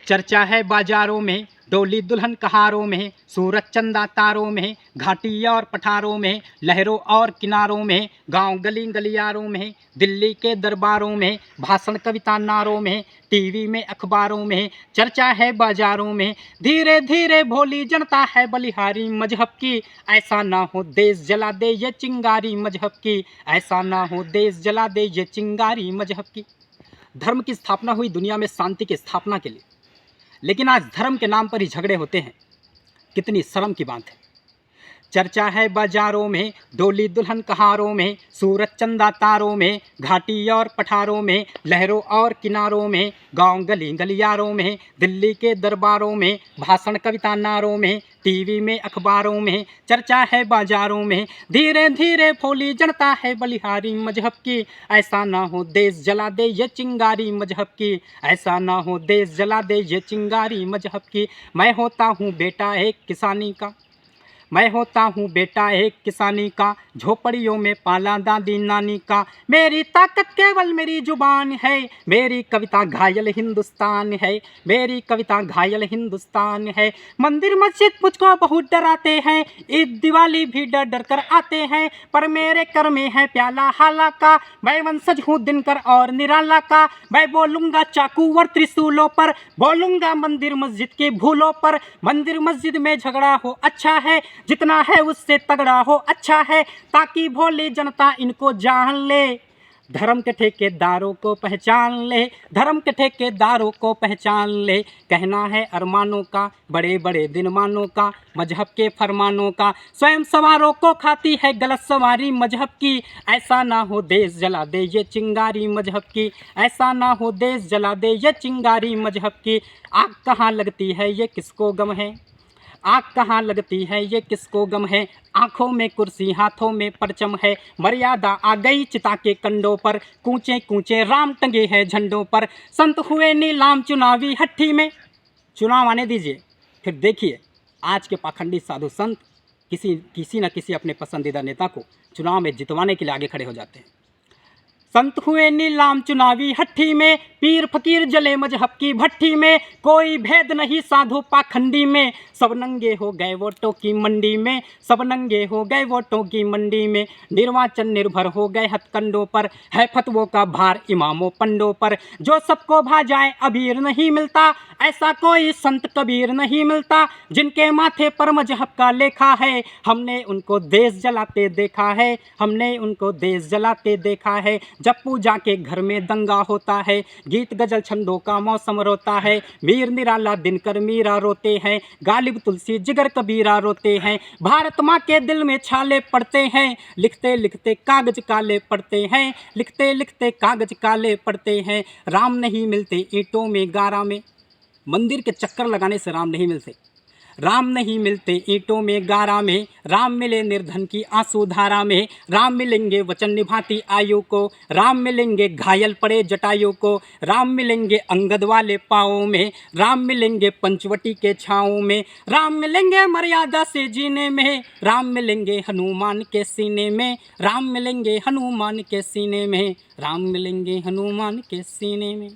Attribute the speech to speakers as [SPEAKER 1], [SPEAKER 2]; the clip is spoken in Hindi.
[SPEAKER 1] चर्चा है बाजारों में, डोली दुल्हन कहारों में, सूरज चंदा तारों में, घाटी और पठारों में, लहरों और किनारों में, गांव गली गलियारों में, दिल्ली के दरबारों में, भाषण कविता नारों में, टीवी में अखबारों में, चर्चा है बाजारों में। धीरे धीरे भोली जनता है बलिहारी मजहब की, ऐसा ना हो देश जला दे ये चिंगारी मजहब की, ऐसा ना हो देश जला दे ये चिंगारी मजहब की। धर्म की स्थापना हुई दुनिया में शांति की स्थापना के लिए, लेकिन आज धर्म के नाम पर ही झगड़े होते हैं। कितनी शर्म की बात है। चर्चा है बाजारों में, डोली दुल्हन कहारों में, सूरज चंदा तारों में, घाटी और पठारों में, लहरों और किनारों में, गांव गली गलियारों में, दिल्ली के दरबारों में, भाषण कविता नारों में, टीवी में अखबारों में, चर्चा है बाजारों में। धीरे धीरे भोली जनता है बलिहारी मजहब की, ऐसा ना हो देश जला दे ये चिंगारी मजहब की, ऐसा ना हो देश जला दे ये चिंगारी मजहब की। मैं होता हूँ बेटा एक किसानी का, मैं होता हूँ बेटा एक किसानी का, झोपड़ियों में पाला दादी नानी का। मेरी ताकत केवल मेरी जुबान है, मेरी कविता घायल हिंदुस्तान है, मेरी कविता घायल हिंदुस्तान है। मंदिर मस्जिद मुझको बहुत डराते हैं, ईद दिवाली भी डर डर कर आते हैं, पर मेरे कर में है प्याला हाला का। मैं वंशज हूँ दिनकर और निराला का, मैं बोलूँगा चाकू और त्रिशूलों पर, बोलूँगा मंदिर मस्जिद के भूलों पर। मंदिर मस्जिद में झगड़ा हो अच्छा है, जितना है उससे तगड़ा हो अच्छा है, ताकि भोली जनता इनको जान ले, धर्म के ठेकेदारों को पहचान ले, धर्म के ठेकेदारों को पहचान ले। कहना है अरमानों का, बड़े बड़े दिनमानों का, मजहब के फरमानों का, स्वयं सवारों को खाती है गलत सवारी मजहब की। ऐसा ना हो देश जला दे ये चिंगारी मजहब की, ऐसा ना हो देश जला दे ये चिंगारी मजहब की। आग कहाँ लगती है ये किसको गम है, आग कहाँ लगती है ये किसको गम है, आँखों में कुर्सी हाथों में परचम है। मर्यादा आ गई चिता के कंडों पर, कूचे कूचे राम टंगे हैं झंडों पर। संत हुए नीलाम चुनावी हट्टी में, चुनाव आने दीजिए फिर देखिए आज के पाखंडी साधु संत किसी न किसी अपने पसंदीदा नेता को चुनाव में जितवाने के लिए आगे खड़े हो जाते हैं। संत हुए नीलाम चुनावी हट्टी में, पीर फकीर जले मजहब की भट्टी में, कोई भेद नहीं साधु पाखंडी में। सब नंगे हो गए वोटों की मंडी में, सब नंगे हो गए वोटों की मंडी में। निर्वाचन निर्भर हो गए हथकंडों पर, है फतवों का भार इमामों पंडों पर। जो सबको भा जाए अबीर नहीं मिलता, ऐसा कोई संत कबीर नहीं मिलता, जिनके माथे पर मजहब का लेखा है। हमने उनको देश जलाते देखा है, हमने उनको देश जलाते देखा है। जब पूजा के घर में दंगा होता है, गीत गजल छंदों का मौसम रोता है। मीर निराला दिनकर मीरा रोते हैं, गालिब तुलसी जिगर कबीरा रोते हैं। भारत माँ के दिल में छाले पड़ते हैं, लिखते लिखते कागज काले पड़ते हैं, लिखते लिखते कागज काले पड़ते हैं। राम नहीं मिलते ईंटों में गारा में, मंदिर के चक्कर लगाने से राम नहीं मिलते, राम नहीं मिलते ईंटों में गारा में। राम मिले निर्धन की आंसू धारा में, राम मिलेंगे वचन निभाती आयु को, राम मिलेंगे घायल पड़े जटायु को, राम मिलेंगे अंगद वाले पाँवों में, राम मिलेंगे पंचवटी के छाँवों में, राम मिलेंगे मर्यादा से जीने में, राम मिलेंगे हनुमान के सीने में, राम मिलेंगे हनुमान के सीने में, राम मिलेंगे हनुमान के सीने में।